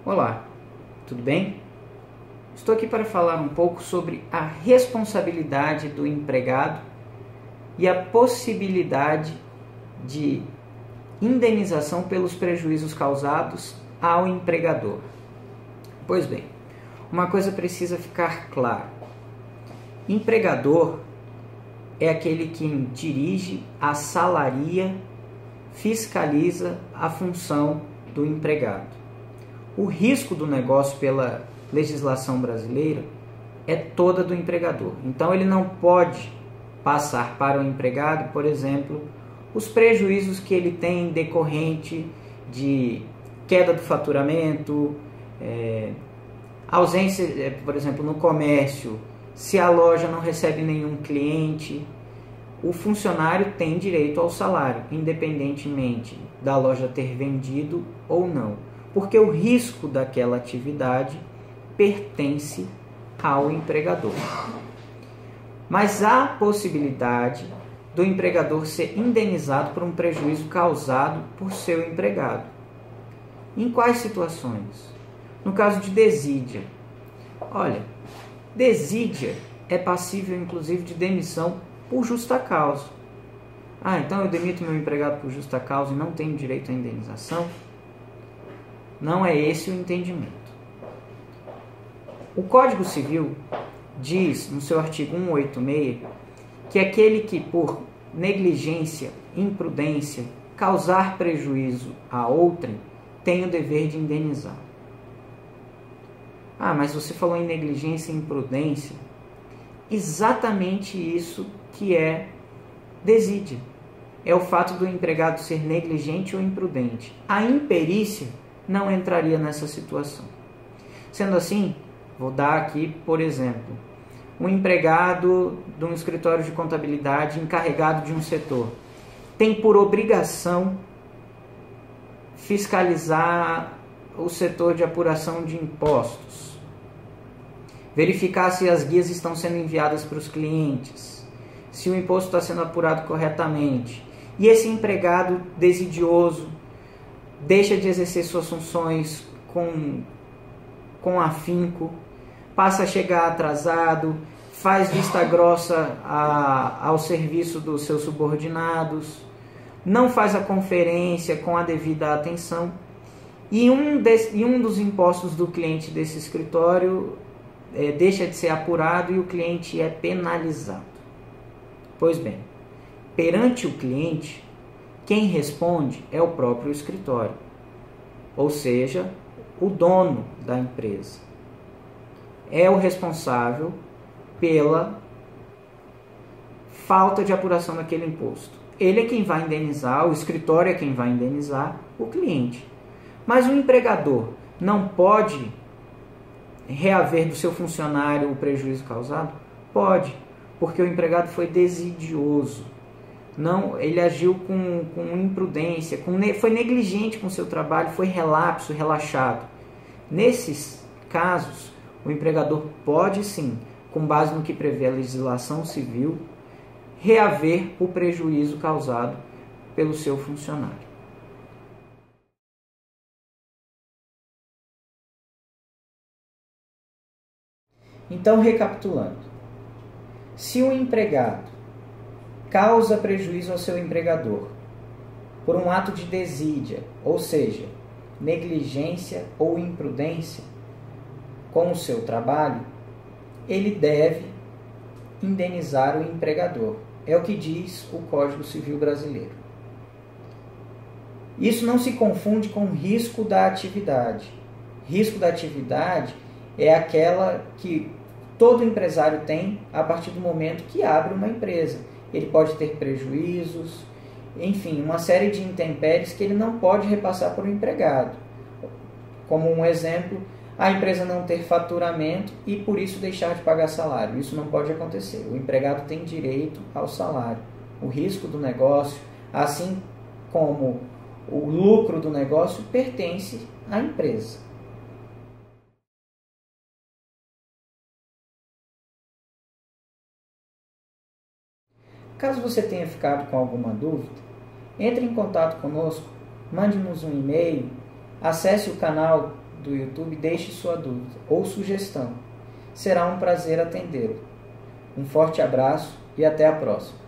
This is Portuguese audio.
Olá, tudo bem? Estou aqui para falar um pouco sobre a responsabilidade do empregado e a possibilidade de indenização pelos prejuízos causados ao empregador. Pois bem, uma coisa precisa ficar clara: empregador é aquele que dirige, assalaria, fiscaliza a função do empregado. O risco do negócio pela legislação brasileira é toda do empregador. Então ele não pode passar para o empregado, por exemplo, os prejuízos que ele tem decorrente de queda do faturamento, ausência, por exemplo, no comércio, se a loja não recebe nenhum cliente. O funcionário tem direito ao salário, independentemente da loja ter vendido ou não, porque o risco daquela atividade pertence ao empregador. Mas há possibilidade do empregador ser indenizado por um prejuízo causado por seu empregado. Em quais situações? No caso de desídia. Olha, desídia é passível inclusive de demissão por justa causa. Então eu demito meu empregado por justa causa e não tenho direito à indenização? Não é esse o entendimento. O Código Civil diz, no seu artigo 186, que aquele que por negligência, imprudência, causar prejuízo a outrem, tem o dever de indenizar. Mas você falou em negligência e imprudência. Exatamente isso que é desídia. É o fato do empregado ser negligente ou imprudente. A imperícia não entraria nessa situação. Sendo assim, vou dar aqui, por exemplo, um empregado de um escritório de contabilidade encarregado de um setor tem por obrigação fiscalizar o setor de apuração de impostos, verificar se as guias estão sendo enviadas para os clientes, se o imposto está sendo apurado corretamente. E esse empregado desidioso deixa de exercer suas funções com afinco, passa a chegar atrasado, faz vista grossa ao serviço dos seus subordinados, não faz a conferência com a devida atenção, e um dos impostos do cliente desse escritório deixa de ser apurado e o cliente é penalizado. Pois bem, perante o cliente, quem responde é o próprio escritório, ou seja, o dono da empresa. É o responsável pela falta de apuração daquele imposto. Ele é quem vai indenizar, o escritório é quem vai indenizar o cliente. Mas o empregador não pode reaver do seu funcionário o prejuízo causado? Pode, porque o empregado foi desidioso. Não, ele agiu com imprudência, foi negligente com o seu trabalho, foi relapso, relaxado. Nesses casos, o empregador pode sim, com base no que prevê a legislação civil, reaver o prejuízo causado pelo seu funcionário. Então, recapitulando, se o empregado causa prejuízo ao seu empregador por um ato de desídia, ou seja, negligência ou imprudência com o seu trabalho, ele deve indenizar o empregador. É o que diz o Código Civil brasileiro. Isso não se confunde com o risco da atividade. Risco da atividade é aquela que todo empresário tem a partir do momento que abre uma empresa. Ele pode ter prejuízos, enfim, uma série de intempéries que ele não pode repassar para o empregado. Como um exemplo, a empresa não ter faturamento e por isso deixar de pagar salário. Isso não pode acontecer. O empregado tem direito ao salário. O risco do negócio, assim como o lucro do negócio, pertence à empresa. Caso você tenha ficado com alguma dúvida, entre em contato conosco, mande-nos um e-mail, acesse o canal do YouTube, deixe sua dúvida ou sugestão. Será um prazer atendê-lo. Um forte abraço e até a próxima.